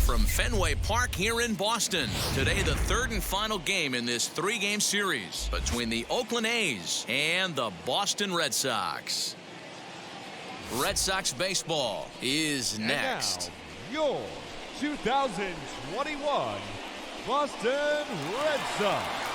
from Fenway Park here in Boston. Today, the third and final game in this three-game series between the Oakland A's and the Boston Red Sox. Red Sox baseball is next. And now, your 2021 Boston Red Sox.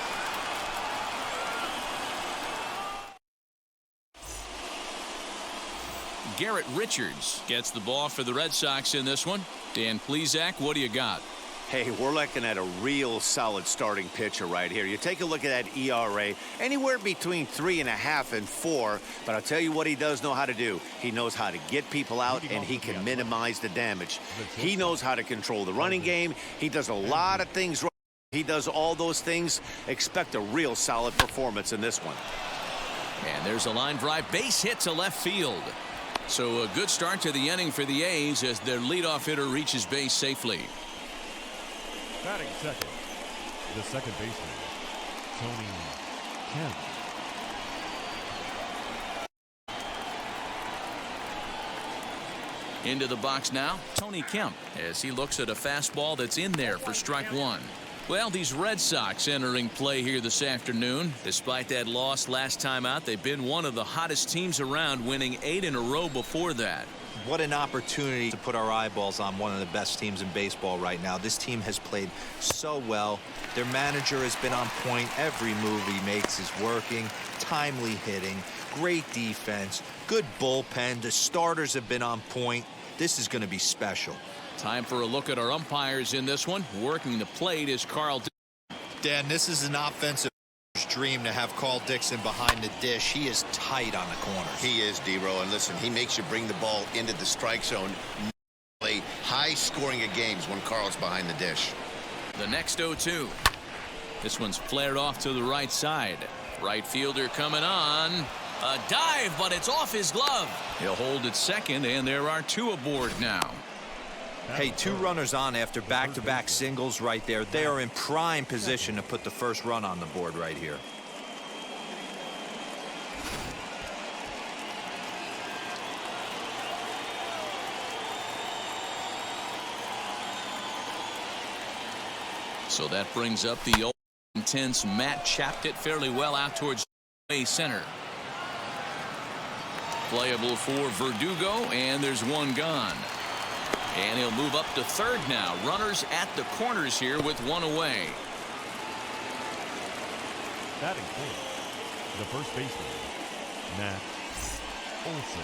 Garrett Richards gets the ball for the Red Sox in this one. Dan Plesac, what do you got? Hey, we're looking at a real solid starting pitcher right here. You take a look at that ERA, anywhere between 3.5 and 4. But I'll tell you what he does know how to do. He knows how to get people out, and he can minimize the damage. He knows how to control the running game. He does a lot of things right. He does all those things. Expect a real solid performance in this one. And there's a line drive base hit to left field. So a good start to the inning for the A's as their leadoff hitter reaches base safely. Batting second, the second baseman, Tony Kemp. Into the box now, Tony Kemp, as he looks at a fastball that's in there for strike one. Well, these Red Sox entering play here this afternoon. Despite that loss last time out, they've been one of the hottest teams around, winning 8 in a row before that. What an opportunity to put our eyeballs on one of the best teams in baseball right now. This team has played so well. Their manager has been on point. Every move he makes is working. Timely hitting, great defense, good bullpen. The starters have been on point. This is going to be special. Time for a look at our umpires in this one. Working the plate is Carl. Dan, this is an offensive dream to have Carl Dixon behind the dish. He is tight on the corners. He is, D-Row, and listen, he makes you bring the ball into the strike zone. Play high scoring of games when Carl's behind the dish. The next 0-2. This one's flared off to the right side. Right fielder coming on. A dive, but it's off his glove. He'll hold at second, and there are 2 aboard now. Hey, 2 runners on after back-to-back singles right there. They are in prime position to put the first run on the board right here. So that brings up the old intense Matt Chapped it fairly well out towards center. Playable for Verdugo, and there's one gone. And he'll move up to third now. Runners at the corners here with 1 away. Batting fourth, the first baseman, Matt Olson.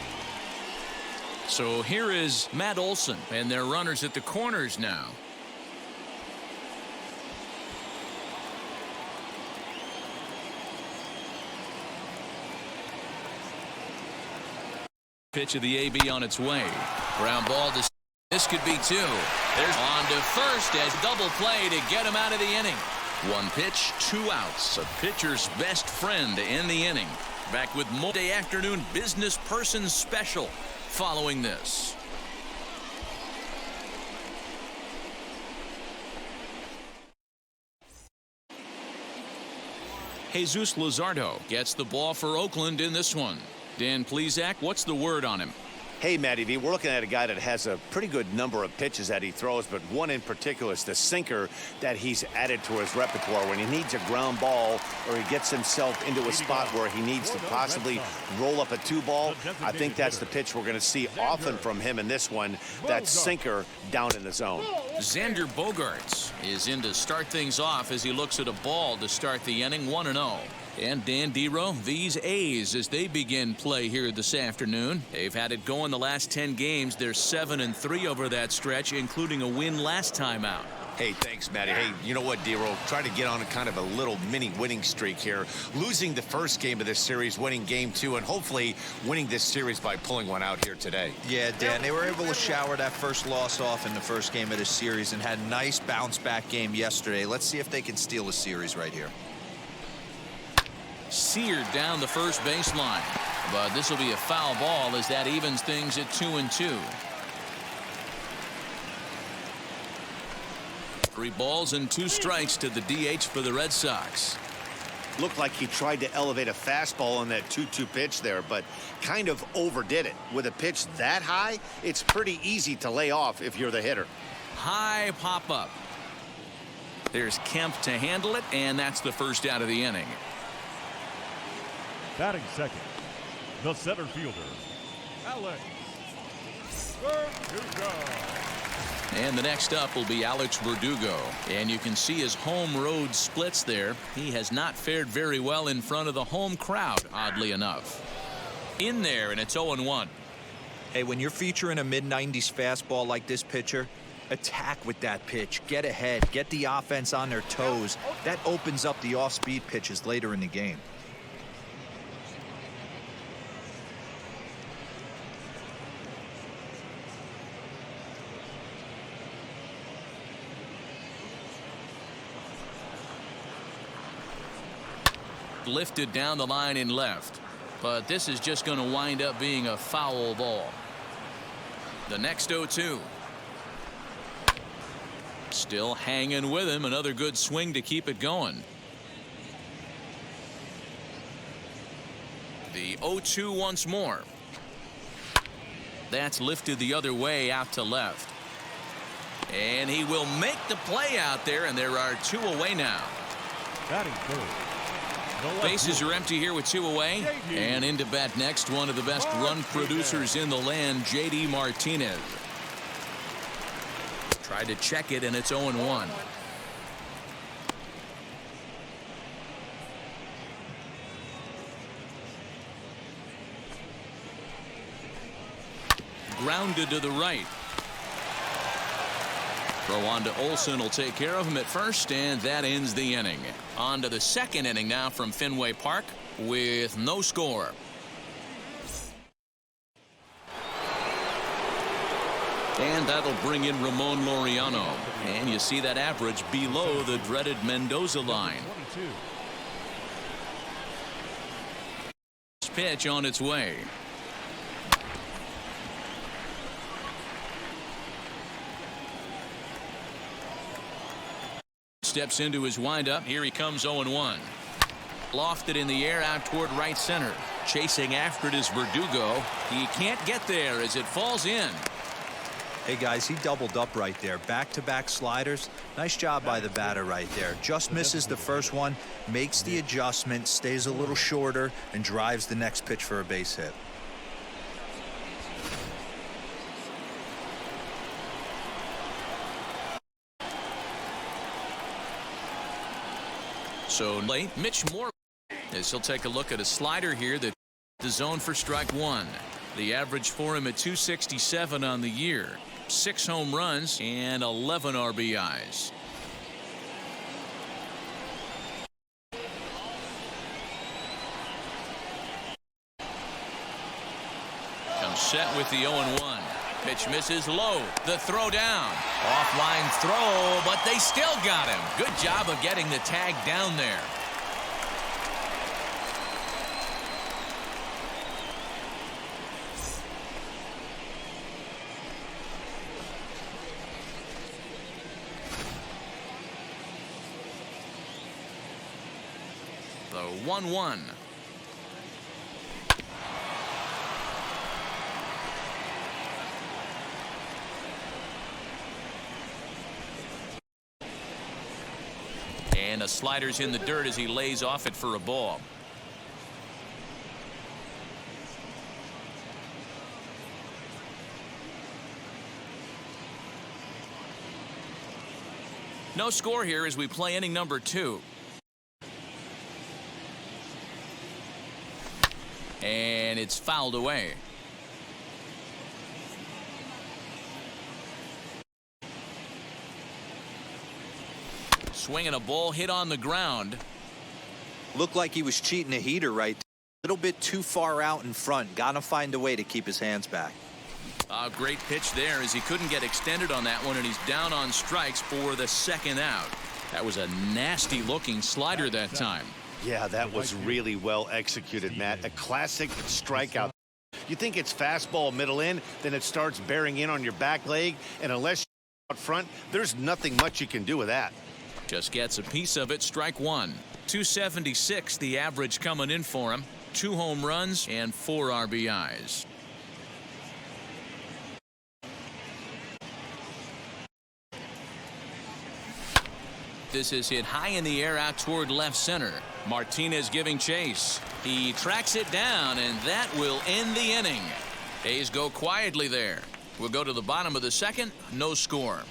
So here is Matt Olson, and their runners at the corners now. Pitch of the AB on its way. Ground ball to. This could be 2. There's on to first as double play to get him out of the inning. 1 pitch, 2 outs. A pitcher's best friend to end the inning. Back with Monday afternoon business person special following this. Jesus Luzardo gets the ball for Oakland in this one. Dan Plesac, what's the word on him? Hey, Matty V, we're looking at a guy that has a pretty good number of pitches that he throws, but one in particular is the sinker that he's added to his repertoire. When he needs a ground ball or he gets himself into a spot where he needs to possibly roll up a 2-ball, I think that's the pitch we're going to see often from him in this one, that sinker down in the zone. Xander Bogaerts is in to start things off as he looks at a ball to start the inning, 1-0. And Dan Dero, these A's as they begin play here this afternoon. They've had it going the last 10 games. They're 7-3 over that stretch, including a win last time out. Hey, thanks, Matty. Hey, you know what, D-Roll? Try to get on a kind of a little mini winning streak here. Losing the first game of this series, winning game 2, and hopefully winning this series by pulling one out here today. Yeah, Dan, they were able to shower that first loss off in the first game of this series and had a nice bounce-back game yesterday. Let's see if they can steal a series right here. Seared down the first baseline, but this will be a foul ball as that evens things at 2-2. 3 balls and 2 strikes to the DH for the Red Sox. Looked like he tried to elevate a fastball on that 2-2 pitch there, but kind of overdid it. With a pitch that high, it's pretty easy to lay off if you're the hitter. high pop-up. There's Kemp to handle it, and that's the first out of the inning. Batting second, the center fielder, Alex Verdugo. And the next up will be Alex Verdugo. And you can see his home road splits there. He has not fared very well in front of the home crowd, oddly enough. In there, and it's 0-1. Hey, when you're featuring a mid-90s fastball like this pitcher, attack with that pitch. Get ahead. Get the offense on their toes. That opens up the off-speed pitches later in the game. Lifted down the line in left, but this is just going to wind up being a foul ball. The next 0-2. Still hanging with him. Another good swing to keep it going. The 0-2 once more. That's lifted the other way out to left, and he will make the play out there, and there are 2 away now. Batting third. Bases are empty here with 2 away. And into bat next, one of the best run producers in the land, J.D. Martinez. Tried to check it, and it's 0-1. Grounded to the right. Throw on to Olsen will take care of him at first, and that ends the inning. On to the second inning now from Fenway Park with no score. And that'll bring in Ramon Laureano. And you see that average below the dreaded Mendoza line. Pitch on its way. Steps into his windup. Here he comes 0-1. Lofted in the air out toward right center. Chasing after it is Verdugo. He can't get there as it falls in. Hey guys, he doubled up right there. Back-to-back sliders. Nice job by the batter right there. Just misses the first one, makes the adjustment, stays a little shorter, and drives the next pitch for a base hit. So late, Mitch Moore, as he'll take a look at a slider here that the zone for strike one. The average for him at 267 on the year. 6 home runs and 11 RBIs. Comes set with the 0-1. Pitch misses low. The throw down. Offline throw, but they still got him. Good job of getting the tag down there. The 1-1. And a slider's in the dirt as he lays off it for a ball. No score here as we play inning number 2. And it's fouled away. Swinging a ball hit on the ground. Looked like he was cheating a heater right there. A little bit too far out in front. Got to find a way to keep his hands back. A great pitch there as he couldn't get extended on that one, and he's down on strikes for the second out. That was a nasty looking slider that time. Yeah, that was really well executed, Matt. A classic strikeout. You think it's fastball middle in, then it starts bearing in on your back leg, and unless you're out front, there's nothing much you can do with that. Just gets a piece of it. Strike one. 276 the average coming in for him. 2 home runs and 4 RBIs. this is hit high in the air out toward left center. Martinez giving chase. He tracks it down, and that will end the inning. A's go quietly there. We'll go to the bottom of the second. No score.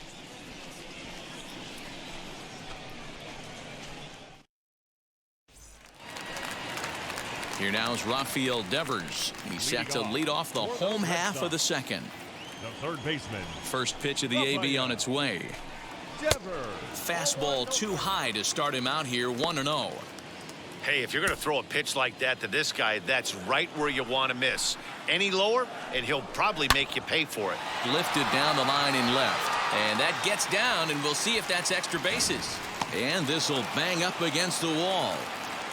Here now is Rafael Devers. He's set to lead off the home half of the second. The third baseman. First pitch of the AB on its way. Devers. Fastball too high to start him out here 1-0. Hey, if you're going to throw a pitch like that to this guy, that's right where you want to miss. Any lower, and he'll probably make you pay for it. Lifted down the line in left. And that gets down, and we'll see if that's extra bases. And this will bang up against the wall.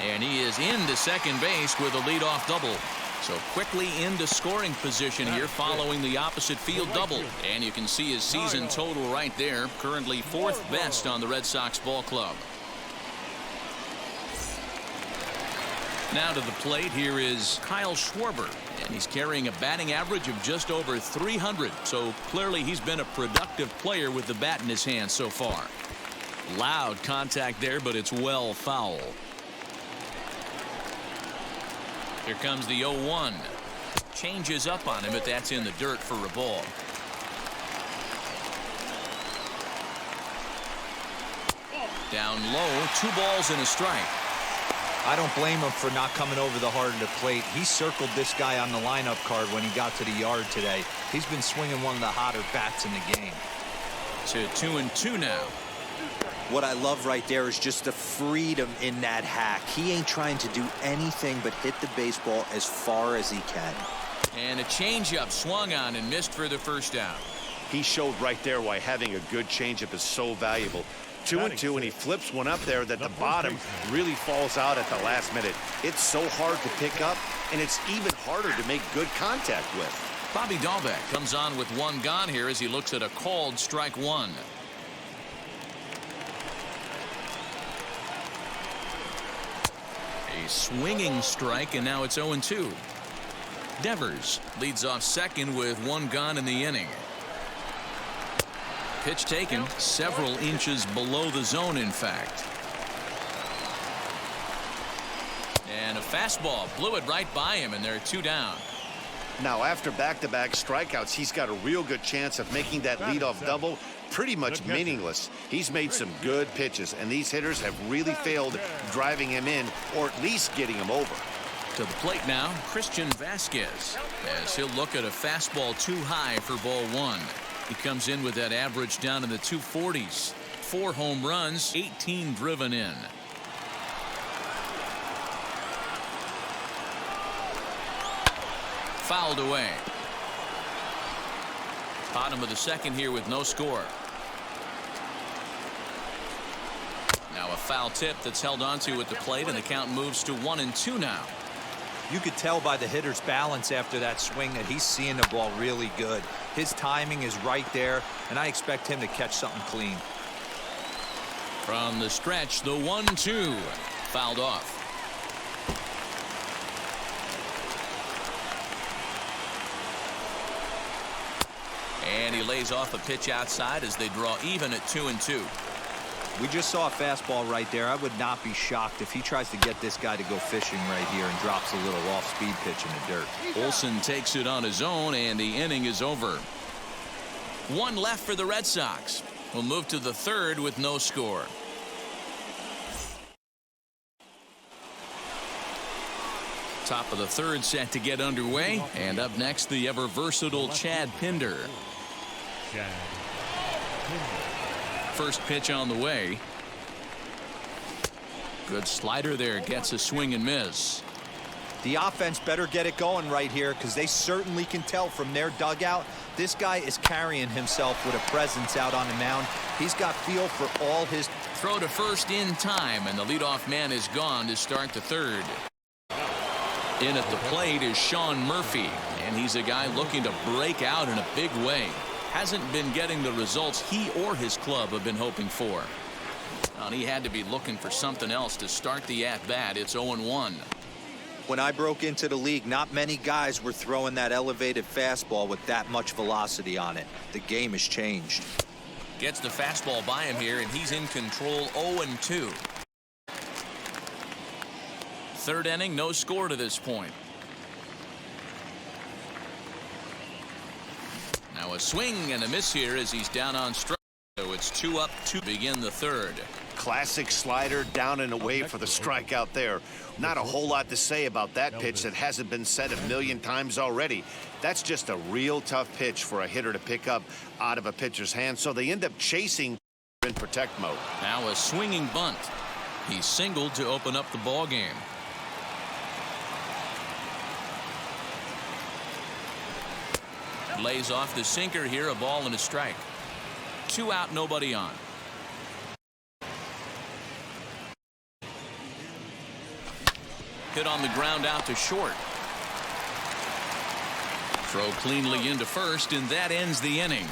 And he is into second base with a leadoff double. So quickly into scoring position here following the opposite field double. And you can see his season total right there. Currently fourth best on the Red Sox ball club. Now to the plate, here is Kyle Schwarber, and he's carrying a batting average of just over 300. So clearly he's been a productive player with the bat in his hand so far. Loud contact there, but it's well foul. Here comes the 0-1. Changes up on him, but that's in the dirt for a ball. Down low, 2 balls and a strike. I don't blame him for not coming over the heart of the plate. He circled this guy on the lineup card when he got to the yard today. He's been swinging one of the hotter bats in the game. To 2-2 now. What I love right there is just the freedom in that hack. He ain't trying to do anything but hit the baseball as far as he can. And a changeup swung on and missed for the first down. He showed right there why having a good changeup is so valuable. 2-2, and he flips one up there that the bottom really falls out at the last minute. It's so hard to pick up, and it's even harder to make good contact with. Bobby Dahlbeck comes on with 1 gone here as he looks at a called strike 1. A swinging strike, and now it's 0-2. Devers leads off second with 1 gone in the inning. Pitch taken several inches below the zone, in fact. And a fastball blew it right by him, and there are 2 down. Now, after back-to-back strikeouts, he's got a real good chance of making that leadoff double pretty much meaningless. He's made some good pitches, and these hitters have really failed driving him in or at least getting him over. To the plate now, Christian Vasquez, as he'll look at a fastball too high for ball 1. He comes in with that average down in the 240s. 4 home runs, 18 driven in. Fouled away. Bottom of the second here with no score. Now a foul tip that's held onto at the plate, and the count moves to 1-2 now. You could tell by the hitter's balance after that swing that he's seeing the ball really good. His timing is right there, and I expect him to catch something clean. From the stretch, the 1-2 fouled off. And he lays off a pitch outside as they draw even at 2-2. We just saw a fastball right there. I would not be shocked if he tries to get this guy to go fishing right here and drops a little off-speed pitch in the dirt. Olsen takes it on his own, and the inning is over. 1 left for the Red Sox. We'll move to the third with no score. Top of the third set to get underway, and up next the ever versatile Chad Pinder. First pitch on the way. Good slider there, gets a swing and miss. The offense better get it going right here, because they certainly can tell from their dugout this guy is carrying himself with a presence out on the mound. He's got feel for all his. Throw to first in time, and the leadoff man is gone to start the third. In at the plate is Sean Murphy, and he's a guy looking to break out in a big way. Hasn't been getting the results he or his club have been hoping for. And he had to be looking for something else to start the at-bat. It's 0-1. When I broke into the league, not many guys were throwing that elevated fastball with that much velocity on it. The game has changed. Gets the fastball by him here, and he's in control. 0-2. Third inning, no score to this point. Now a swing and a miss here as he's down on strike. So it's 2 up to begin the third. Classic slider down and away for the strikeout there. Not a whole lot to say about that pitch that hasn't been said a million times already. That's just a real tough pitch for a hitter to pick up out of a pitcher's hand, so they end up chasing in protect mode. Now a swinging bunt. He singled to open up the ball game. Lays off the sinker here, a ball and a strike. 2 out, nobody on. Hit on the ground out to short. Throw cleanly into first, and that ends the inning.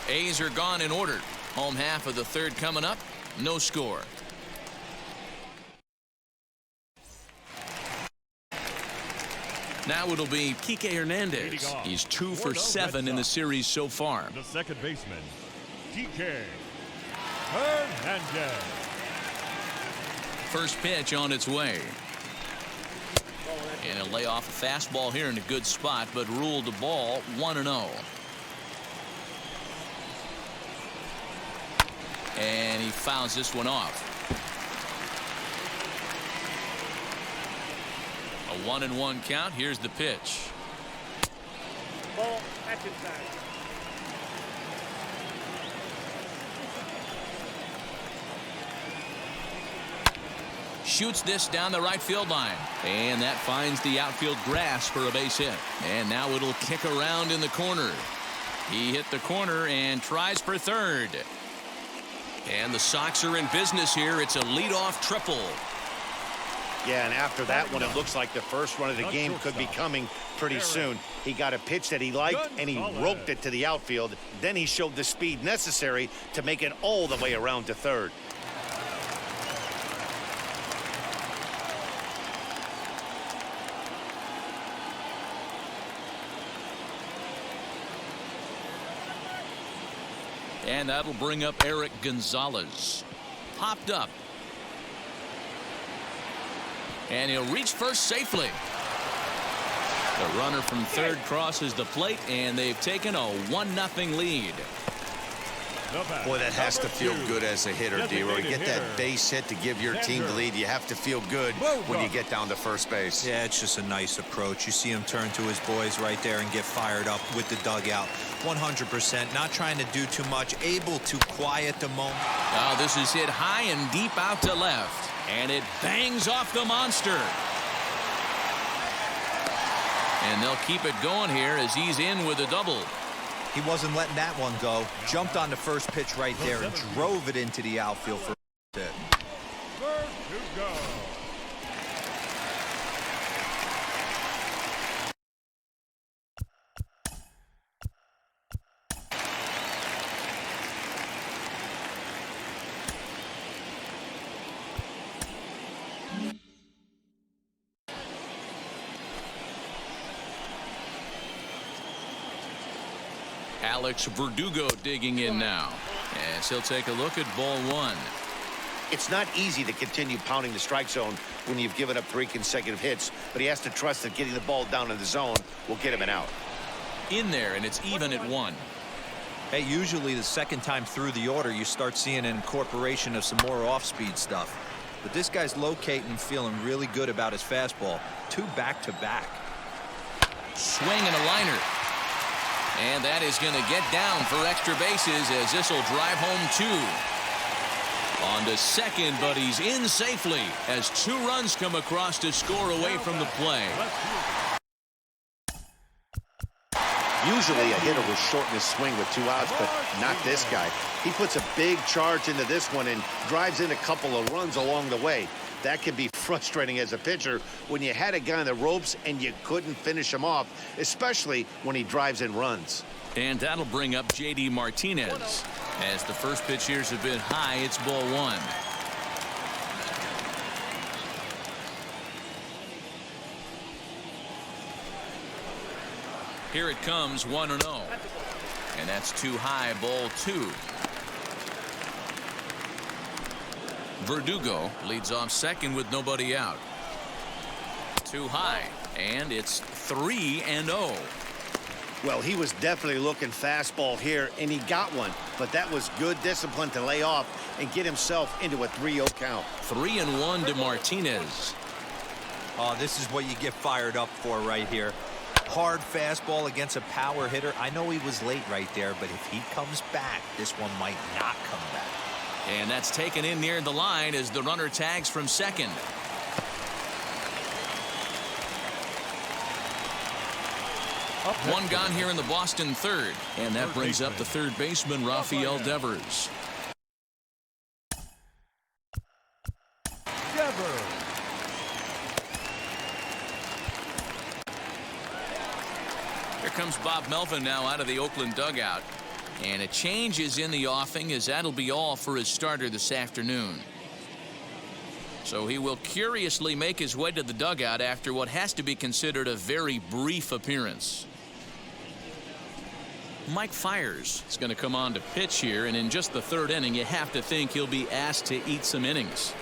A's are gone in order. Home half of the third coming up. No score. Now it'll be Kike Hernandez. He's 2 for 7 in the series so far. The second baseman, Kike Hernandez. First pitch on its way. And he'll lay off a fastball here in a good spot, but ruled the ball 1-0. And he fouls this one off. A 1-1 count. Here's the pitch. Ball back inside. Shoots this down the right field line. And that finds the outfield grass for a base hit. And now it'll kick around in the corner. He hit the corner and tries for third. And the Sox are in business here. It's a leadoff triple. Yeah, and after that one, it looks like the first run of the game could be coming pretty soon. He got a pitch that he liked, and he roped it to the outfield. Then he showed the speed necessary to make it all the way around to third. And that'll bring up Eric Gonzalez. Popped up. And he'll reach first safely. The runner from third crosses the plate, and they've taken a 1-0 lead. Boy, that has to feel good as a hitter, D-Roy. You get that base hit to give your team the lead. You have to feel good when you get down to first base. Yeah, it's just a nice approach. You see him turn to his boys right there and get fired up with the dugout. 100%, not trying to do too much, able to quiet the moment. Oh, this is hit high and deep out to left. And it bangs off the monster. And they'll keep it going here as he's in with a double. He wasn't letting that one go. Jumped on the first pitch right there and drove it into the outfield for a hit. First to go. Alex Verdugo digging in now. As he'll take a look at ball 1. It's not easy to continue pounding the strike zone when you've given up 3 consecutive hits, but he has to trust that getting the ball down in the zone will get him an out. In there, and it's even at 1. Hey, usually the second time through the order, you start seeing an incorporation of some more off-speed stuff. But this guy's locating and feeling really good about his fastball. 2 back-to-back. Swing and a liner. And that is going to get down for extra bases as this will drive home 2. On to second, but he's in safely as 2 runs come across to score away from the play. Usually a hitter will shorten his swing with 2 outs, but not this guy. He puts a big charge into this one and drives in a couple of runs along the way. That can be frustrating as a pitcher when you had a guy on the ropes and you couldn't finish him off, especially when he drives in runs. And that'll bring up J.D. Martinez. As the first pitch here's a bit high, it's ball 1. Here it comes, 1-0. And that's too high, ball 2. Verdugo leads off second with nobody out. Too high, and it's 3-0. Well, he was definitely looking fastball here, and he got one. But that was good discipline to lay off and get himself into a 3-0 count. 3-1 to Martinez. Oh, this is what you get fired up for right here. Hard fastball against a power hitter. I know he was late right there, but if he comes back, this one might not come back. And that's taken in near the line as the runner tags from second. One gone here in the Boston third, and that brings up the third baseman, Rafael Devers. Here comes Bob Melvin now out of the Oakland dugout. And a change is in the offing, as that'll be all for his starter this afternoon. So he will curiously make his way to the dugout after what has to be considered a very brief appearance. Mike Fiers is going to come on to pitch here, and in just the third inning, you have to think he'll be asked to eat some innings.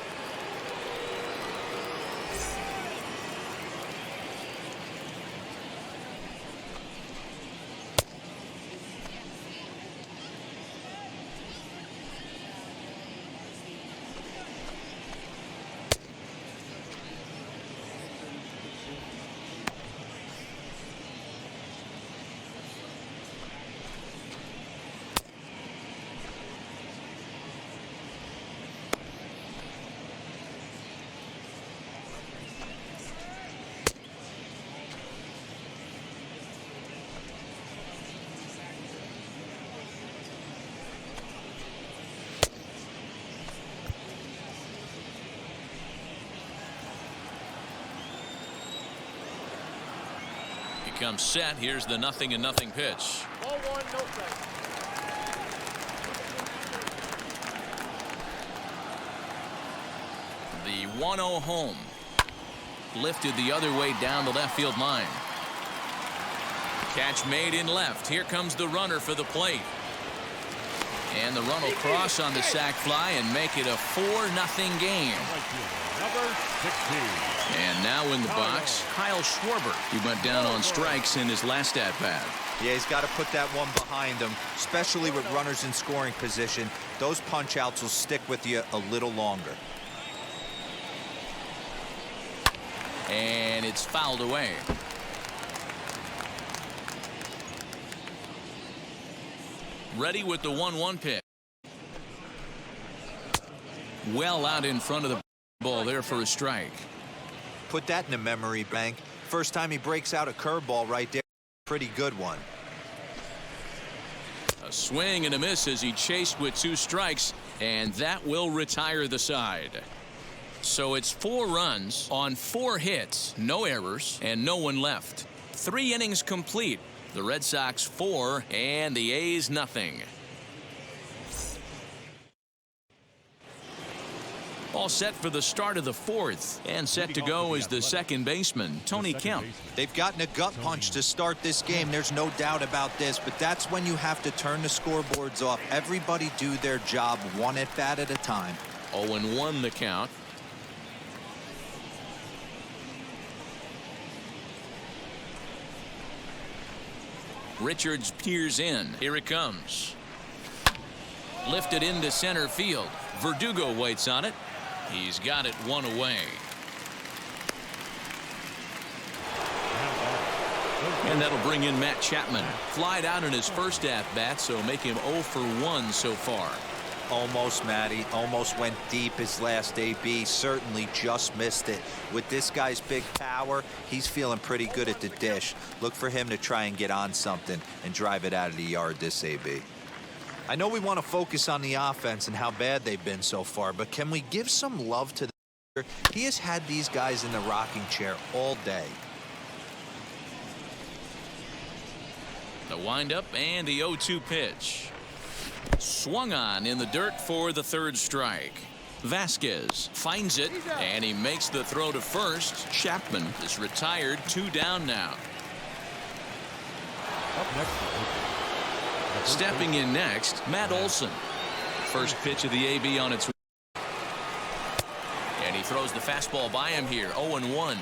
Comes set. Here's the 0-0 pitch. Ball one, no strike. The 1-0 home. Lifted the other way down the left field line. Catch made in left. Here comes the runner for the plate. And the run will cross on the sac fly and make it a 4-0 game. Number 16. And now in the box, Kyle Schwarber. He went down on strikes in his last at-bat. Yeah, he's got to put that one behind him, especially with runners in scoring position. Those punch-outs will stick with you a little longer. And it's fouled away. Ready with the 1-1 pitch. Well out in front of the ball there for a strike. Put that in a memory bank. First time he breaks out a curveball right there. Pretty good one. A swing and a miss as he chased with 2 strikes, and that will retire the side. So it's 4 runs on 4 hits, no errors, and no one left. 3 innings complete. The Red Sox 4 and the A's nothing. All set for the start of the 4th, and set to go is the second baseman, Tony Kemp. They've gotten a gut punch to start this game. There's no doubt about this, but that's when you have to turn the scoreboards off. Everybody do their job 1 at bat at a time. 0-1 the count. Richards peers in. Here it comes. Lifted into center field. Verdugo waits on it. He's got it 1 away. And that'll bring in Matt Chapman. Flied out in his first at-bat, so make him 0 for 1 so far. Almost, Matty. Almost went deep his last AB. Certainly just missed it. With this guy's big power, he's feeling pretty good at the dish. Look for him to try and get on something and drive it out of the yard this AB. I know we want to focus on the offense and how bad they've been so far, but can we give some love to the... He has had these guys in the rocking chair all day. The windup and the 0-2 pitch. Swung on in the dirt for the 3rd strike. Vasquez finds it, and he makes the throw to first. Chapman is retired, 2 down now. Up next. Stepping in next, Matt Olson. First pitch of the AB on its way. He throws the fastball by him here. 0-1.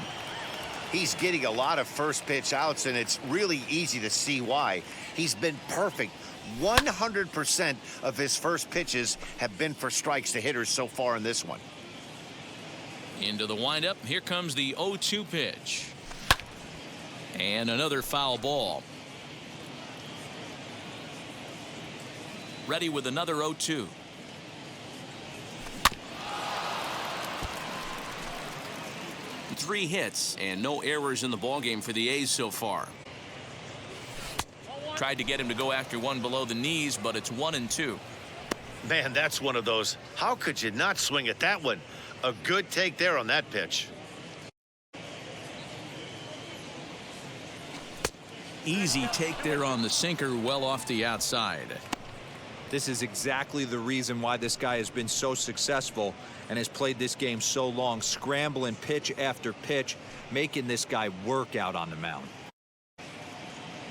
He's getting a lot of first pitch outs, and it's really easy to see why. He's been perfect. 100% of his first pitches have been for strikes to hitters so far in this one. Into the windup. Here comes the 0-2 pitch. And another foul ball. Ready with another 0-2. Three hits and no errors in the ballgame for the A's so far. Tried to get him to go after one below the knees, but it's 1-2. Man, that's one of those. How could you not swing at that one? A good take there on that pitch. Easy take there on the sinker, well off the outside. This is exactly the reason why this guy has been so successful and has played this game so long, scrambling pitch after pitch, making this guy work out on the mound.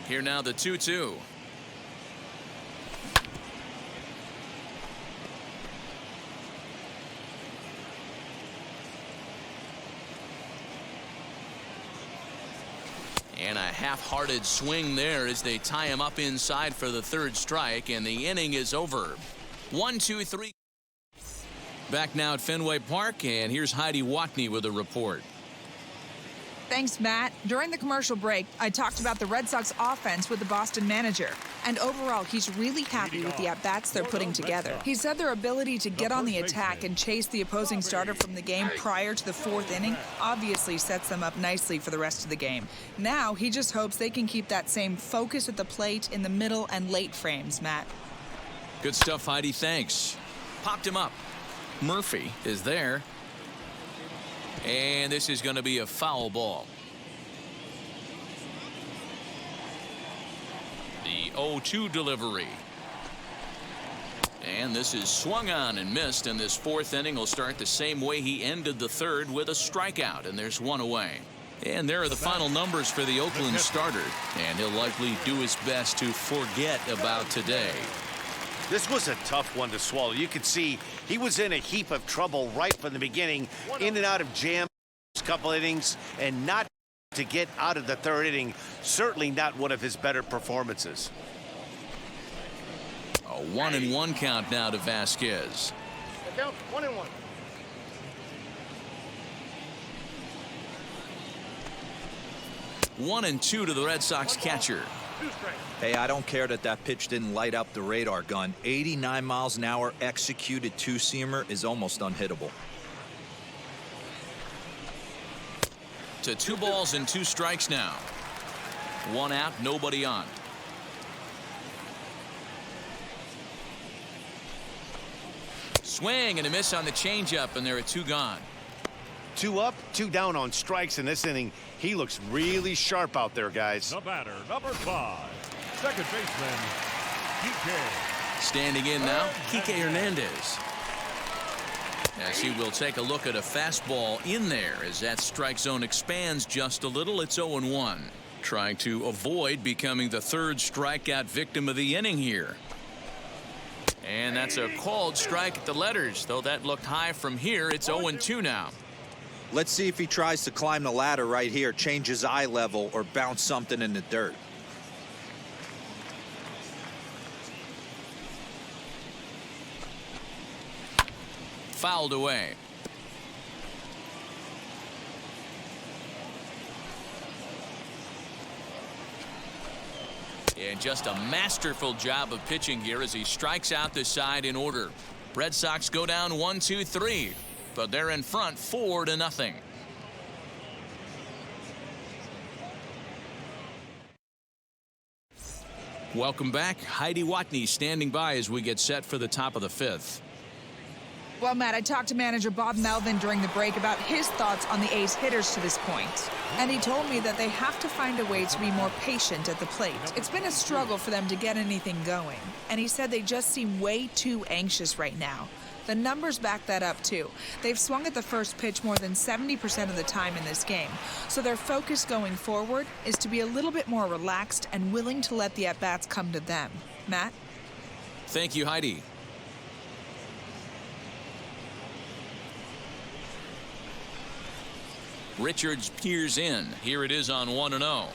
Here now the 2-2. And a half-hearted swing there as they tie him up inside for the third strike, and the inning is over. 1-2-3. Back now at Fenway Park, and here's Heidi Watney with a report. Thanks, Matt. During the commercial break, I talked about the Red Sox offense with the Boston manager. And overall, he's really happy with the at-bats they're putting together. He said their ability to get on the attack and chase the opposing starter from the game prior to the fourth inning obviously sets them up nicely for the rest of the game. Now, he just hopes they can keep that same focus at the plate in the middle and late frames, Matt. Good stuff, Heidi. Thanks. Popped him up. Murphy is there. And this is going to be a foul ball. The 0-2 delivery. And this is swung on and missed, and this fourth inning will start the same way he ended the third, with a strikeout, and there's one away. And there are the final numbers for the Oakland starter, and he'll likely do his best to forget about today. This was a tough one to swallow. You could see he was in a heap of trouble right from the beginning, in and out of jam a couple innings, and not to get out of the third inning. Certainly not one of his better performances. A 1-1 count now to Vasquez. The count 1-1. 1-2 to the Red Sox catcher. Hey, I don't care that that pitch didn't light up the radar gun. 89 miles an hour executed two-seamer is almost unhittable. To 2 balls and 2 strikes now. 1 out, nobody on. Swing and a miss on the changeup, and there are 2 gone. 2 up, 2 down on strikes in this inning. He looks really sharp out there, guys. The batter, number 5, second baseman, Kike. Standing in now, Kike Hernandez. As he will take a look at a fastball in there as that strike zone expands just a little. It's 0-1. Trying to avoid becoming the third strikeout victim of the inning here. And that's a called strike at the letters, though that looked high from here. It's 0-2 now. Let's see if he tries to climb the ladder right here, change his eye level, or bounce something in the dirt. Fouled away. And just a masterful job of pitching here as he strikes out the side in order. Red Sox go down 1-2-3, but they're in front 4-0. Welcome back. Heidi Watney standing by as we get set for the top of the 5th. Well, Matt, I talked to manager Bob Melvin during the break about his thoughts on the A's hitters to this point. And he told me that they have to find a way to be more patient at the plate. It's been a struggle for them to get anything going. And he said they just seem way too anxious right now. The numbers back that up, too. They've swung at the first pitch more than 70% of the time in this game. So their focus going forward is to be a little bit more relaxed and willing to let the at-bats come to them. Matt? Thank you, Heidi. Richards peers in. Here it is on 1-0.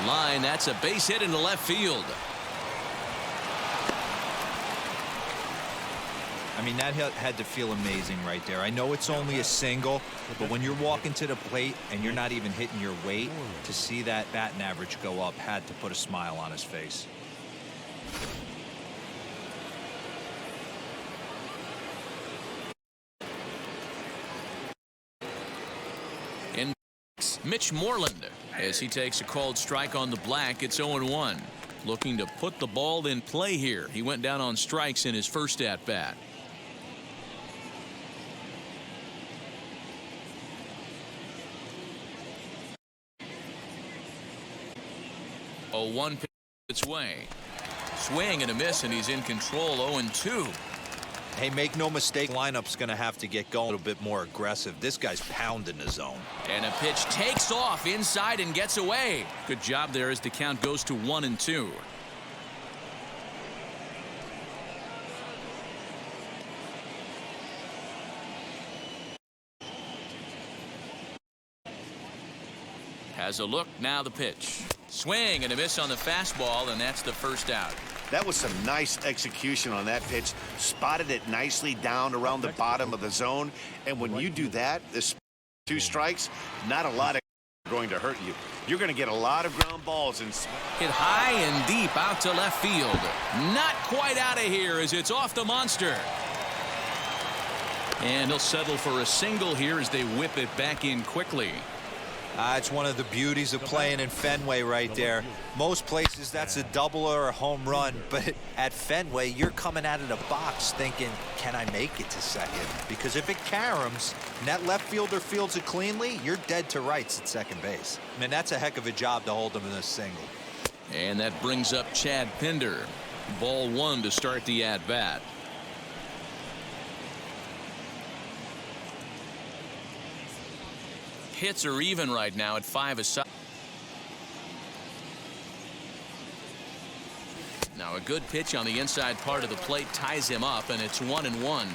Line, that's a base hit into left field. I mean, that had to feel amazing right there. I know it's only a single, but when you're walking to the plate and you're not even hitting your weight, to see that batting average go up had to put a smile on his face. In Mitch Moreland, as he takes a called strike on the black. It's 0-1. Looking to put the ball in play here. He went down on strikes in his first at bat. 0-1 pitch its way. Swing and a miss, and he's in control. 0-2. Hey, make no mistake, lineup's going to have to get going a little bit more aggressive. This guy's pounding the zone. And a pitch takes off inside and gets away. Good job there as the count goes to 1-2. Has a look, now the pitch. Swing and a miss on the fastball, and that's the first out. That was some nice execution on that pitch. Spotted it nicely down around the bottom of the zone. And when you do that, this 2 strikes, not a lot of going to hurt you. You're going to get a lot of ground balls and hit high and deep out to left field. Not quite out of here as it's off the monster. And he'll settle for a single here as they whip it back in quickly. It's one of the beauties of playing in Fenway right there. Most places that's a double or a home run, but at Fenway you're coming out of the box thinking, can I make it to second? Because if it caroms and that left fielder fields it cleanly, you're dead to rights at second base. I mean, that's a heck of a job to hold him in a single. And that brings up Chad Pinder. Ball 1 to start the at-bat. Hits are even right now at 5 aside. Now a good pitch on the inside part of the plate ties him up, and it's 1-1.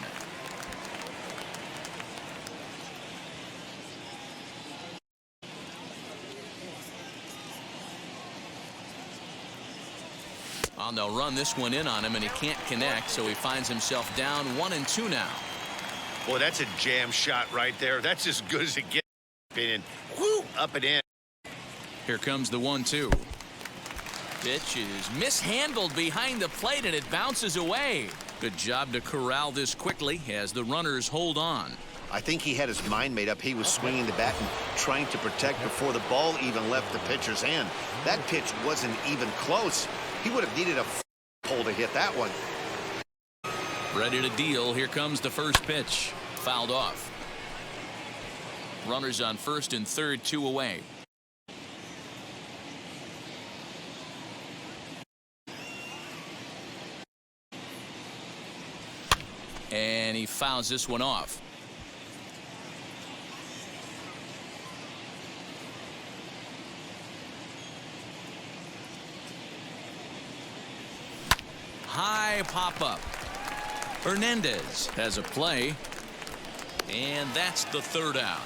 Well, they'll run this one in on him, and he can't connect, so he finds himself down 1-2 now. boy, that's a jam shot right there. That's as good as it gets. In. Woo, up and in. Here comes the 1-2. Pitch is mishandled behind the plate, and it bounces away. Good job to corral this quickly as the runners hold on. I think he had his mind made up. He was swinging the bat and trying to protect before the ball even left the pitcher's hand. That pitch wasn't even close. He would have needed a pole to hit that one. Ready to deal. Here comes the first pitch. Fouled off. Runners on first and third, 2 away. And he fouls this one off. High pop up. Hernandez has a play. And that's the third out.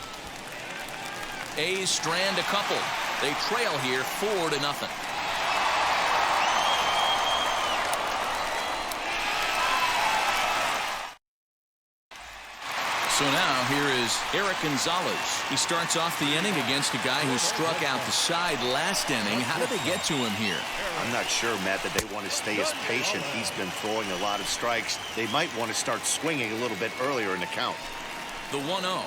A's strand a couple. They trail here 4-0. So now here is Eric Gonzalez. He starts off the inning against a guy who struck out the side last inning. How did they get to him here? I'm not sure, Matt, that they want to stay as patient. He's been throwing a lot of strikes. They might want to start swinging a little bit earlier in the count. The 1-0.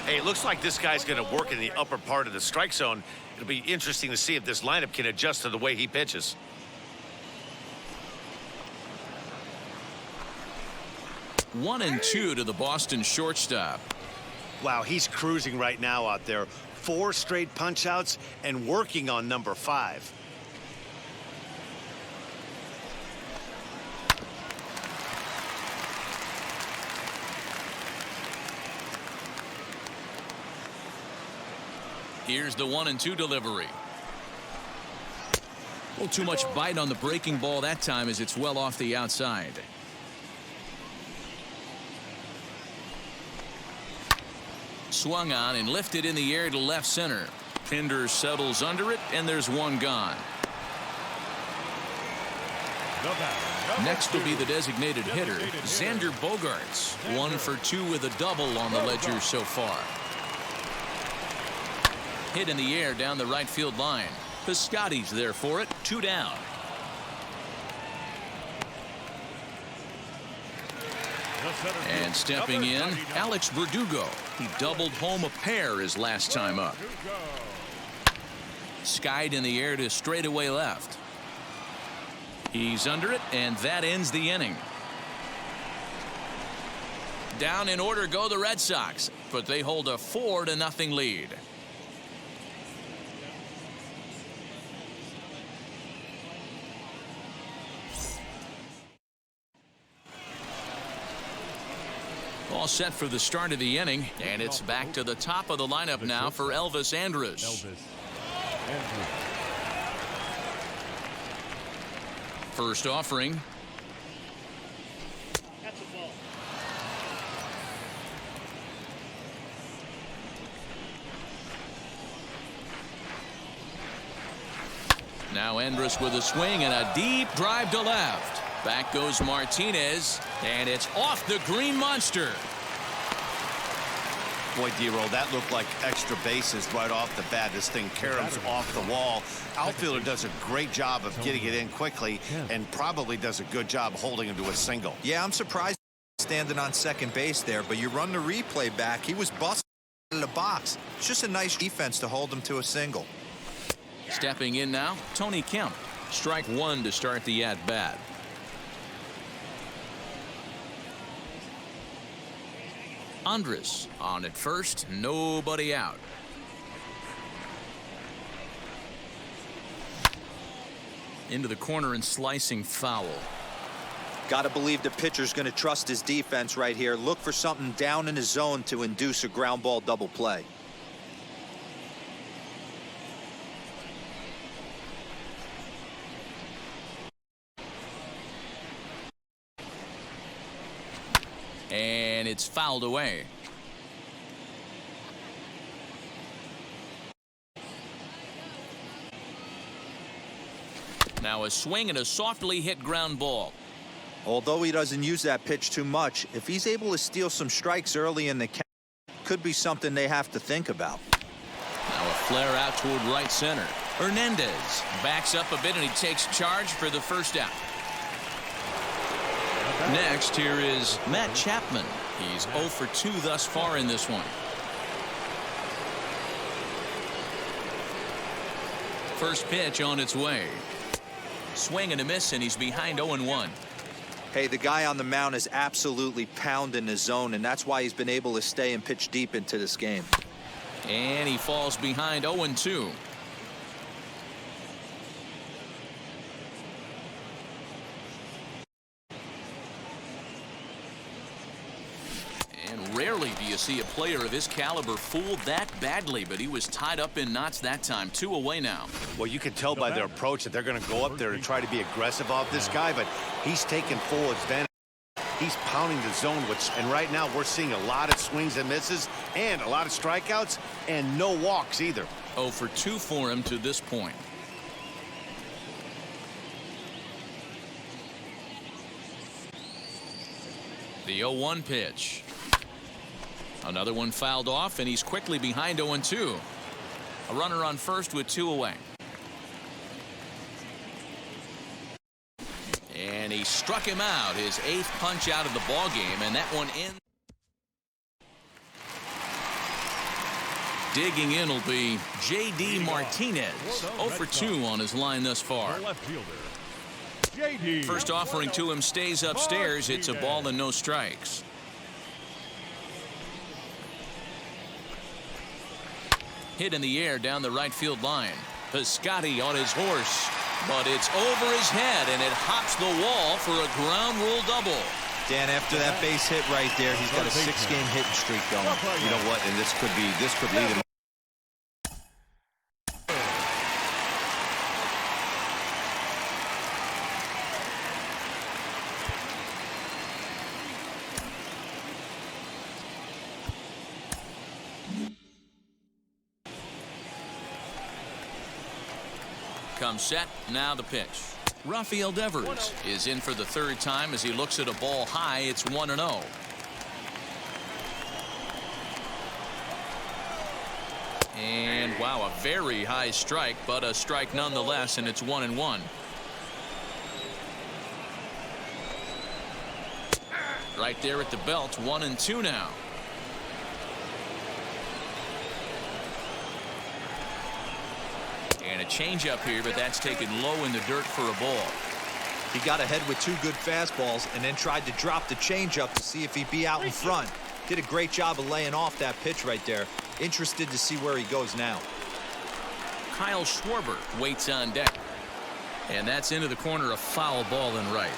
Hey, it looks like this guy's going to work in the upper part of the strike zone. It'll be interesting to see if this lineup can adjust to the way he pitches. 1-2 to the Boston shortstop. Wow, he's cruising right now out there. 4 straight punch-outs and working on number 5. Here's the 1-2 delivery. A little too much bite on the breaking ball that time as it's well off the outside. Swung on and lifted in the air to left center. Pinder settles under it, and there's one gone. Next will be the designated hitter, Xander Bogaerts. 1 for 2 with a double on the ledger so far. Hit in the air down the right field line. Piscotty's there for it. 2 down. And stepping in, Alex Verdugo. He doubled home a pair his last time up. Skied in the air to straightaway left. He's under it, and that ends the inning. Down in order go the Red Sox, but they hold a 4-0 lead. All set for the start of the inning, and it's back to the top of the lineup now for Elvis Andrus. First offering. That's a ball. Now Andrus with a swing and a deep drive to left. Back goes Martinez, and it's off the green monster. Boy, D-Roll, that looked like extra bases right off the bat. This thing caroms off the wall. Outfielder does a great job of getting it in quickly and probably does a good job holding him to a single. Yeah, I'm surprised standing on second base there, but you run the replay back. He was busted in the box. It's just a nice defense to hold him to a single. Stepping in now, Tony Kemp. Strike 1 to start the at-bat. Andrus on at first, nobody out. Into the corner and slicing foul. Got to believe the pitcher's going to trust his defense right here. Look for something down in his zone to induce a ground ball double play. And it's fouled away. Now a swing and a softly hit ground ball. Although he doesn't use that pitch too much, if he's able to steal some strikes early in the count, could be something they have to think about. Now a flare out toward right center. Hernandez backs up a bit and he takes charge for the first out. Next, here is Matt Chapman. He's 0 for 2 thus far in this one. First pitch on its way. Swing and a miss, and he's behind 0-1. Hey, the guy on the mound is absolutely pounding his zone, and that's why he's been able to stay and pitch deep into this game. And he falls behind 0-2. And rarely do you see a player of his caliber fooled that badly, but he was tied up in knots that time. 2 away now. Well, you can tell by their approach that they're going to go up there and try to be aggressive off this guy, but he's taking full advantage. He's pounding the zone, and right now we're seeing a lot of swings and misses and a lot of strikeouts and no walks either. 0 for 2 for him to this point. The 0-1 pitch. Another one fouled off, and he's quickly behind 0-2. A runner on first with 2 away. And he struck him out, his 8th punch out of the ball game, and that one in. Digging in will be J.D. Martinez. 0 for 2 on his line thus far. The left fielder, JD. First offering to him stays upstairs. It's a ball and no strikes. Hit in the air down the right field line. Piscotty on his horse, but it's over his head and it hops the wall for a ground rule double. Dan, after that base hit right there, he's got a 6-game hitting streak going. You know what? And this could lead him. Comes set, now the pitch. Rafael Devers is in for the third time as he looks at a ball high. It's 1-0. And wow, a very high strike, but a strike nonetheless, and it's 1-1. Right there at the belt, 1-2 now. And a changeup here, but that's taken low in the dirt for a ball. He got ahead with 2 good fastballs and then tried to drop the changeup to see if he'd be out in front. Did a great job of laying off that pitch right there. Interested to see where he goes now. Kyle Schwarber waits on deck. And that's into the corner, a foul ball and right.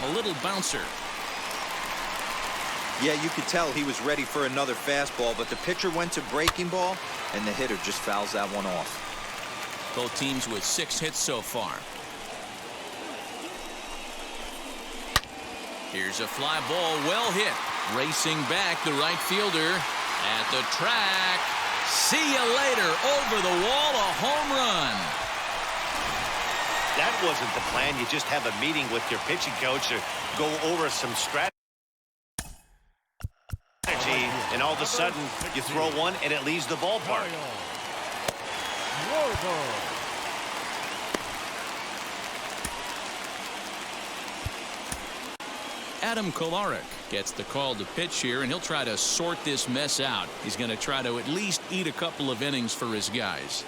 A little bouncer. Yeah, you could tell he was ready for another fastball, but the pitcher went to breaking ball, and the hitter just fouls that one off. Both teams with 6 hits so far. Here's a fly ball, well hit. Racing back, the right fielder at the track. See you later. Over the wall, a home run. That wasn't the plan. You just have a meeting with your pitching coach to go over some strategy. And all of a sudden, you throw one and it leaves the ballpark. Adam Kolarek gets the call to pitch here, and he'll try to sort this mess out. He's going to try to at least eat a couple of innings for his guys.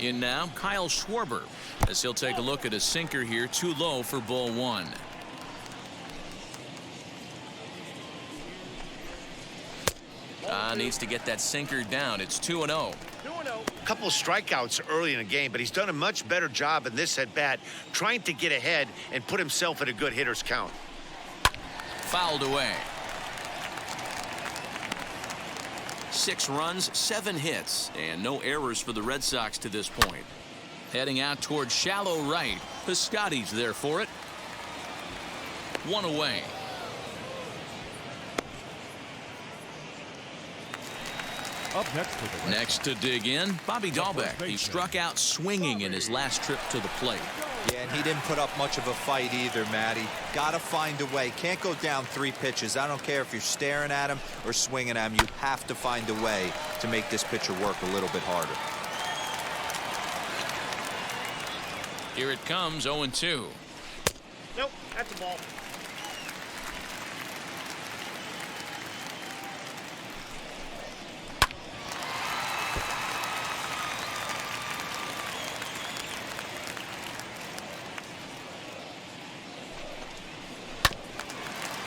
In now, Kyle Schwarber, as he'll take a look at a sinker here, too low for ball 1. Needs to get that sinker down. It's 2-0. A couple of strikeouts early in the game, but he's done a much better job in this at-bat trying to get ahead and put himself at a good hitter's count. Fouled away. 6 runs, 7 hits, and no errors for the Red Sox to this point. Heading out towards shallow right. Piscotty's there for it. 1 away. Up next to dig in, Bobby Dahlbeck. He struck out swinging in his last trip to the plate. Yeah, and he didn't put up much of a fight either, Matty. Gotta find a way. Can't go down 3 pitches. I don't care if you're staring at him or swinging at him. You have to find a way to make this pitcher work a little bit harder. Here it comes, 0-2. Nope, that's a ball.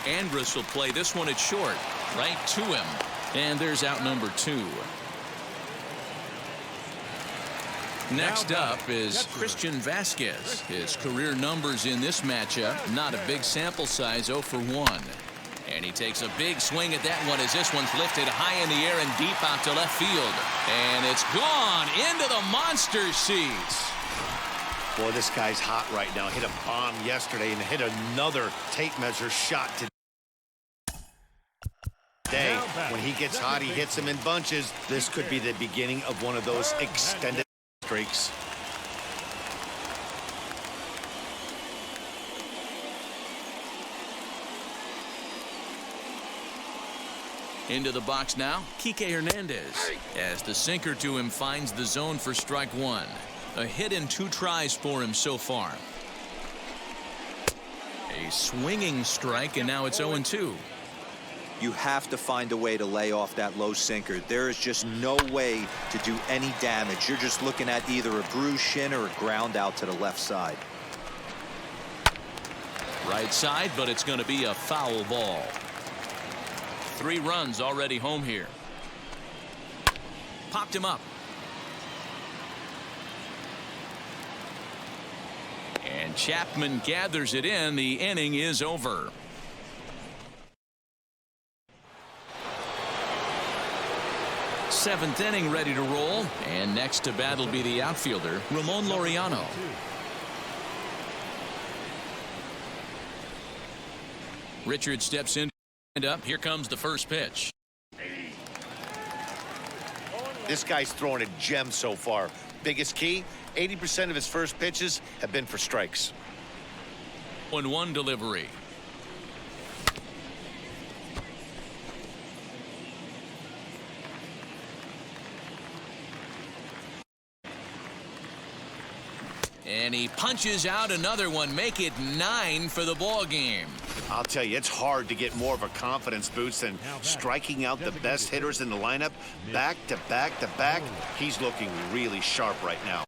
Andrus will play this one at short, right to him. And there's out number 2. Next up is Christian Vasquez. His career numbers in this matchup, not a big sample size, 0 for 1. And he takes a big swing at that one as this one's lifted high in the air and deep out to left field. And it's gone into the monster seats. Boy, this guy's hot right now. Hit a bomb yesterday and hit another tape measure shot today. When he gets hot, he hits them in bunches. This could be the beginning of one of those extended streaks. Into the box now, Kike Hernandez, as the sinker to him finds the zone for strike one. A hit in 2 tries for him so far. A swinging strike, and now it's 0-2. You have to find a way to lay off that low sinker. There is just no way to do any damage. You're just looking at either a bruised shin or a ground out to the left side. Right side, but it's going to be a foul ball. 3 runs already home here. Popped him up. And Chapman gathers it in. The inning is over. Seventh inning ready to roll. And next to bat will be the outfielder, Ramon Laureano. Richard steps in. Up. Here comes the first pitch. This guy's throwing a gem so far. Biggest key, 80% of his first pitches have been for strikes. 1-1 delivery. And he punches out another one. Make it 9 for the ball game. I'll tell you, it's hard to get more of a confidence boost than striking out the best hitters in the lineup back to back to back. He's looking really sharp right now.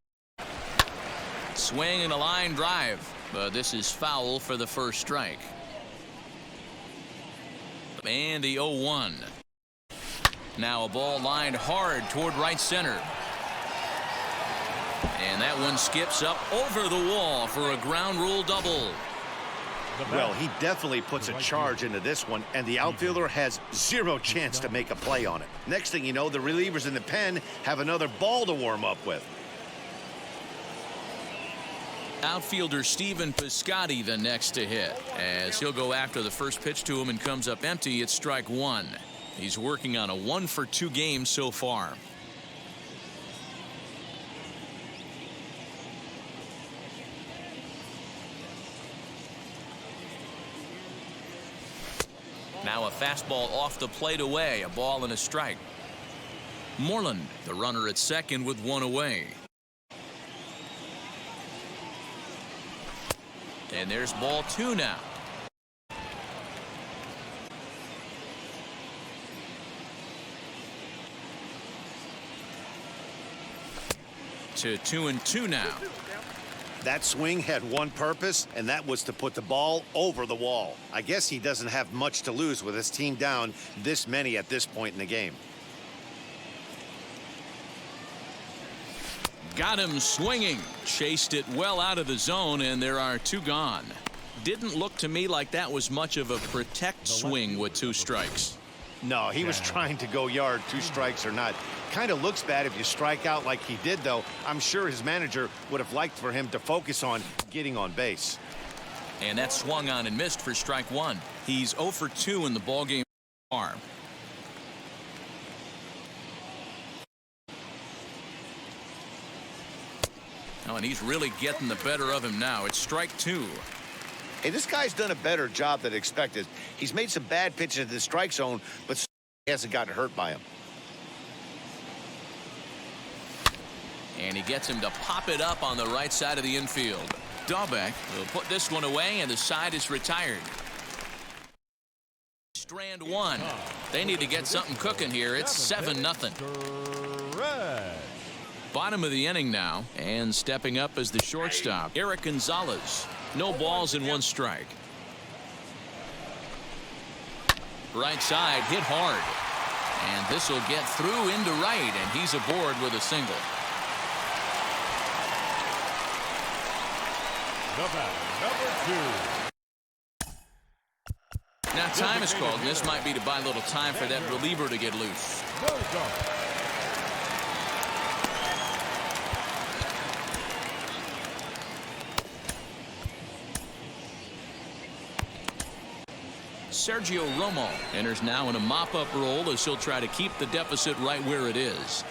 Swing and a line drive, but this is foul for the first strike. And the 0-1. Now a ball lined hard toward right center. And that one skips up over the wall for a ground rule double. Well, he definitely puts a charge into this one, and the outfielder has 0 chance to make a play on it. Next thing you know, the relievers in the pen have another ball to warm up with. Outfielder Stephen Piscotty the next to hit, as he'll go after the first pitch to him and comes up empty. It's strike one. He's working on a 1-for-2 game so far. Now a fastball off the plate away, a ball and a strike. Moreland, the runner at second with 1 away. And there's ball 2 now. To 2-2 now. That swing had one purpose, and that was to put the ball over the wall. I guess he doesn't have much to lose with his team down this many at this point in the game. Got him swinging. Chased it well out of the zone, and there are 2 gone. Didn't look to me like that was much of a protect swing with 2 strikes. No, he was trying to go yard, 2 strikes or not. Kind of looks bad if you strike out like he did, though. I'm sure his manager would have liked for him to focus on getting on base. And that swung on and missed for strike 1. He's 0 for 2 in the ballgame. Oh, and he's really getting the better of him now. It's strike 2. Hey, this guy's done a better job than expected. He's made some bad pitches in the strike zone, but he hasn't gotten hurt by him. And he gets him to pop it up on the right side of the infield. Dahlbeck will put this one away, and the side is retired. Strand 1. They need to get something cooking here. It's 7-0. Bottom of the inning now, and stepping up as the shortstop, Eric Gonzalez. No balls and 1 strike. Right side hit hard, and this will get through into right, and he's aboard with a single. The batter, number 2. Now time is called, and this might be to buy a little time for that reliever to get loose. Sergio Romo enters now in a mop-up role as he'll try to keep the deficit right where it is.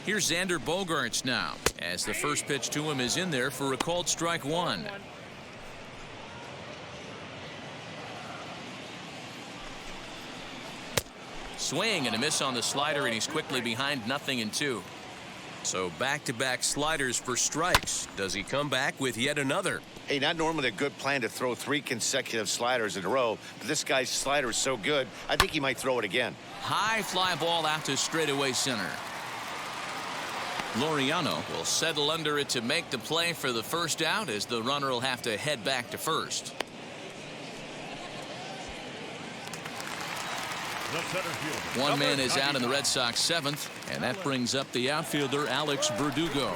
Here's Xander Bogaerts now, as the first pitch to him is in there for a called strike 1. Swing and a miss on the slider, and he's quickly behind 0-2. So back-to-back sliders for strikes. Does he come back with yet another? Hey, not normally a good plan to throw 3 consecutive sliders in a row, but this guy's slider is so good, I think he might throw it again. High fly ball out to straightaway center. Laureano will settle under it to make the play for the first out, as the runner will have to head back to first. One man is out in the Red Sox 7th, and that brings up the outfielder Alex Verdugo.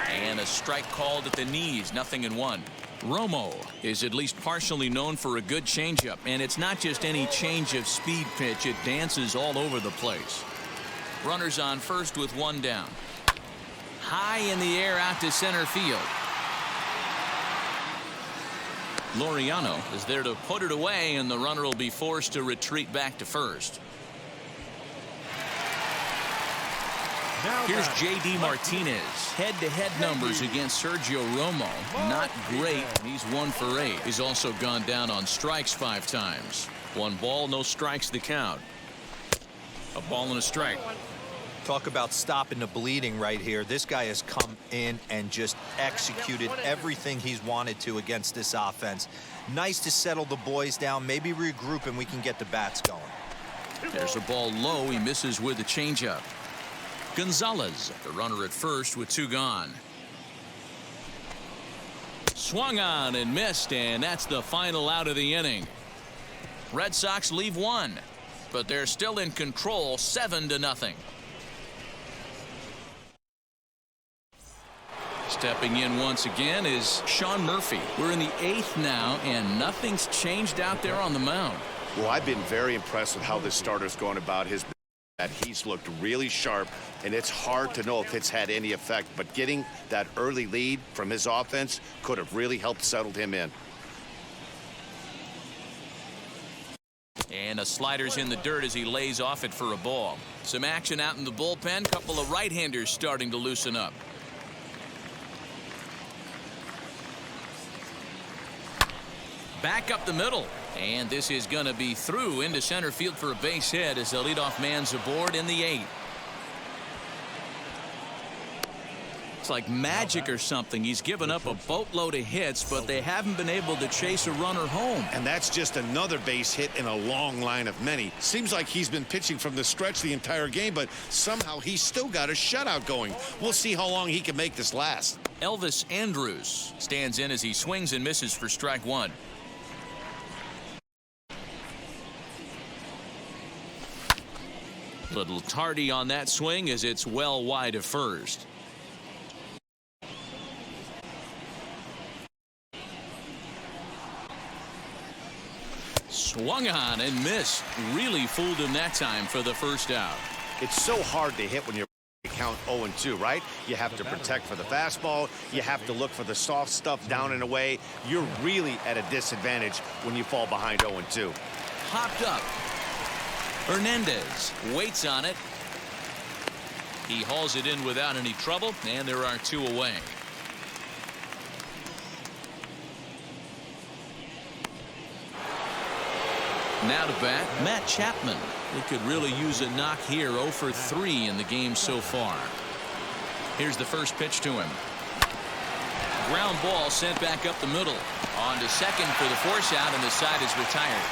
And a strike called at the knees, 0-1. Romo is at least partially known for a good changeup, and it's not just any change of speed pitch. It dances all over the place. Runners on first with 1 down. High in the air out to center field. Laureano is there to put it away, and the runner will be forced to retreat back to first. Here's J.D. Martinez. Head-to-head numbers against Sergio Romo. Not great. He's 1 for 8. He's also gone down on strikes 5 times. 1 ball, no strikes the count. A ball and a strike. Talk about stopping the bleeding right here. This guy has come in and just executed everything he's wanted to against this offense. Nice to settle the boys down, maybe regroup, and we can get the bats going. There's a ball low. He misses with a changeup. Gonzalez, the runner at first with 2 gone. Swung on and missed, and that's the final out of the inning. Red Sox leave 1, but they're still in control, 7-0. Stepping in once again is Sean Murphy. We're in the 8th now, and nothing's changed out there on the mound. Well, I've been very impressed with how this starter's going about his that he's looked really sharp, and it's hard to know if it's had any effect, but getting that early lead from his offense could have really helped settle him in. And a slider's in the dirt as he lays off it for a ball. Some action out in the bullpen. Couple of right-handers starting to loosen up. Back up the middle, and this is going to be through into center field for a base hit as the leadoff man's aboard in the 8th. It's like magic or something. He's given up a boatload of hits, but they haven't been able to chase a runner home. And that's just another base hit in a long line of many. Seems like he's been pitching from the stretch the entire game, but somehow he's still got a shutout going. We'll see how long he can make this last. Elvis Andrus stands in as he swings and misses for strike 1. Little tardy on that swing as it's well wide of first. Swung on and missed. Really fooled him that time for the first out. It's so hard to hit when you're count 0-2, right? You have to protect for the fastball. You have to look for the soft stuff down and away. You're really at a disadvantage when you fall behind 0-2. Hopped up. Hernandez waits on it. He hauls it in without any trouble, and there are 2 away. Now to bat, Matt Chapman. They could really use a knock here. 0 for 3 in the game so far. Here's the first pitch to him. Ground ball sent back up the middle. On to second for the force out, and the side is retired.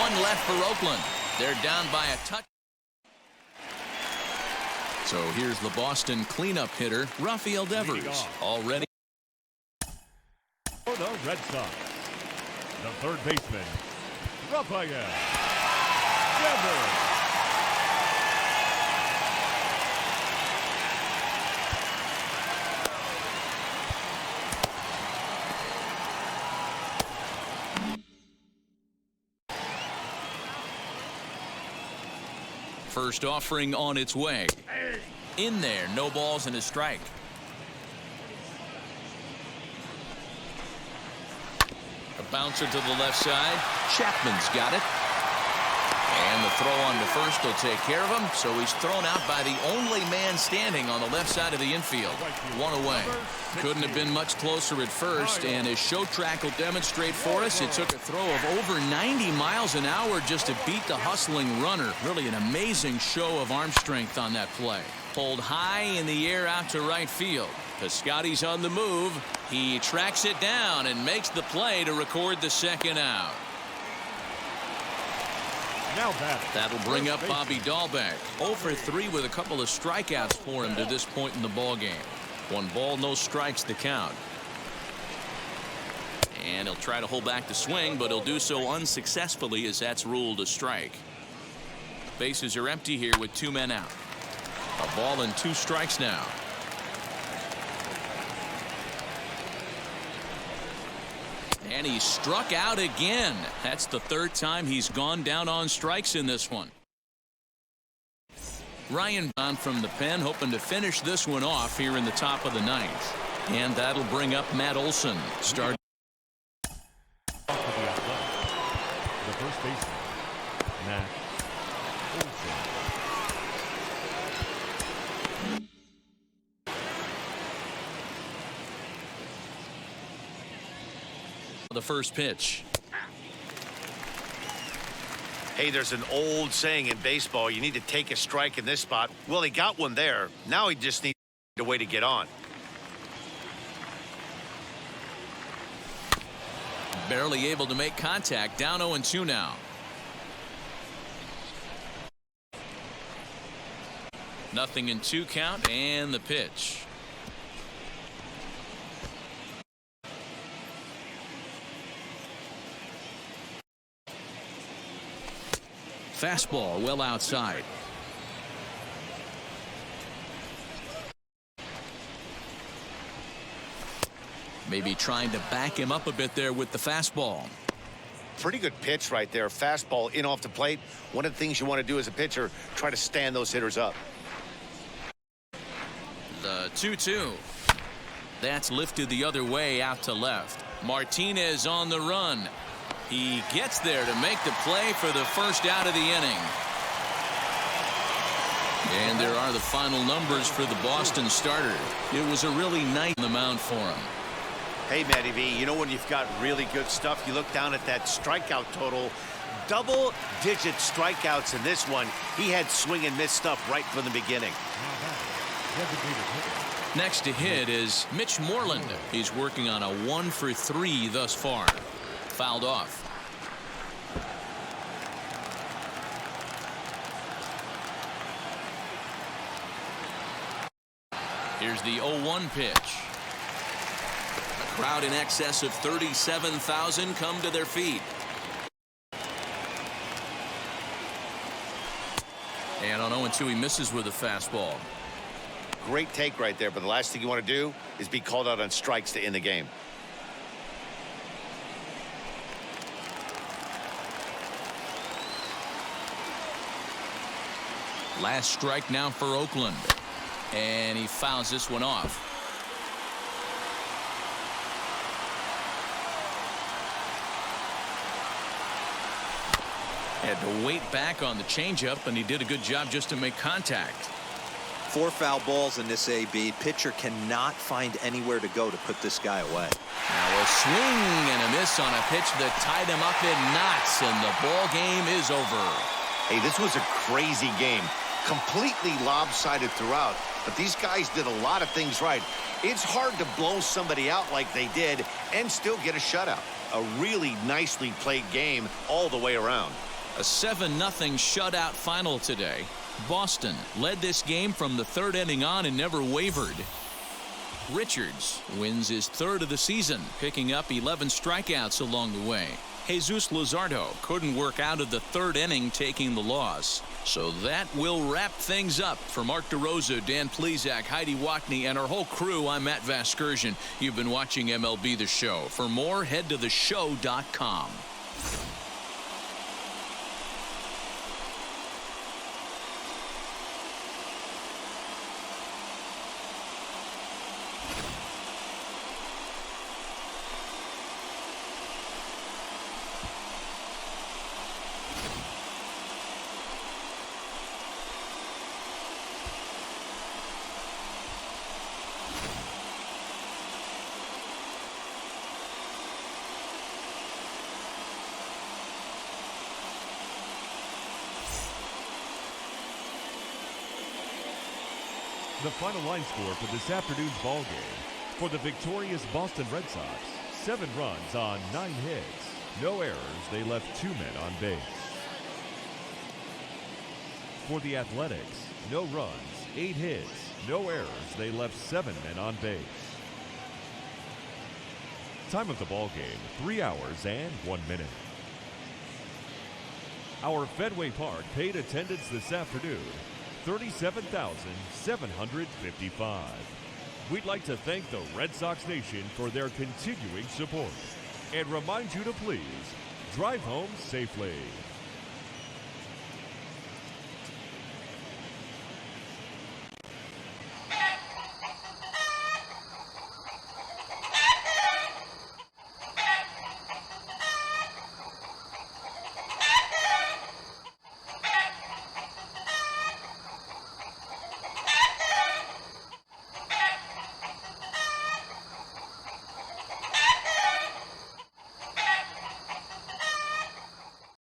One left for Oakland. They're down by a touch. So here's the Boston cleanup hitter, Rafael Devers, already. For the Red Sox, the third baseman, Rafael Devers. First offering on its way. In there, no balls and a strike. A bouncer to the left side. Chapman's got it. And the throw on to first will take care of him. So he's thrown out by the only man standing on the left side of the infield. One away. Couldn't have been much closer at first, and as show track will demonstrate for us, it took a throw of over 90 miles an hour just to beat the hustling runner. Really an amazing show of arm strength on that play. Pulled high in the air out to right field. Piscotty's on the move. He tracks it down and makes the play to record the second out. Now that'll bring up Bobby Dahlbeck. 0 for 3 with a couple of strikeouts for him to this point in the ball game. 1 ball, no strikes to count. And he'll try to hold back the swing, but he'll do so unsuccessfully as that's ruled a strike. Bases are empty here with 2 men out. A ball and 2 strikes now. And he struck out again. That's the 3rd time he's gone down on strikes in this one. Ryan on from the pen, hoping to finish this one off here in the top of the 9th. And that'll bring up Matt Olson. Start. The first baseman, Matt Olson. The first pitch. Hey, there's an old saying in baseball, you need to take a strike in this spot. Well, he got one there. Now he just needs a way to get on. Barely able to make contact. Down 0-2 now. Nothing in 2 count, and the pitch. Fastball well outside. Maybe trying to back him up a bit there with the fastball. Pretty good pitch right there. Fastball in off the plate. One of the things you want to do as a pitcher, try to stand those hitters up. The 2-2. That's lifted the other way out to left. Martinez on the run. He gets there to make the play for the first out of the inning. And there are the final numbers for the Boston starter. It was a really nice on the mound for him. Hey, Matty V, you know when you've got really good stuff, you look down at that strikeout total. Double-digit strikeouts in this one. He had swing and miss stuff right from the beginning. Next to hit is Mitch Moreland. He's working on a 1 for 3 thus far. Fouled off. Here's the 0-1 pitch. A crowd in excess of 37,000 come to their feet. And on 0-2 he misses with a fastball. Great take right there, but the last thing you want to do is be called out on strikes to end the game. Last strike now for Oakland. And he fouls this one off. Had to wait back on the changeup, and he did a good job just to make contact. 4 foul balls in this AB. Pitcher cannot find anywhere to go to put this guy away. Now a swing and a miss on a pitch that tied him up in knots, and the ball game is over. Hey, this was a crazy game. Completely lopsided throughout, but these guys did a lot of things right. It's hard to blow somebody out like they did and still get a shutout. A really nicely played game all the way around. A 7-0 shutout final today. Boston led this game from the 3rd inning on and never wavered. Richards wins his 3rd of the season, picking up 11 strikeouts along the way. Jesus Luzardo couldn't work out of the 3rd inning, taking the loss. So that will wrap things up. For Mark DeRosa, Dan Plesac, Heidi Watney, and our whole crew, I'm Matt Vasgersian. You've been watching MLB The Show. For more, head to theshow.com. The final line score for this afternoon's ball game. For the victorious Boston Red Sox, 7 runs on 9 hits. No errors, they left 2 men on base. For the Athletics, no runs, 8 hits. No errors, they left 7 men on base. Time of the ball game, 3 hours and 1 minute. Our Fenway Park paid attendance this afternoon, 37,755. We'd like to thank the Red Sox Nation for their continuing support and remind you to please drive home safely.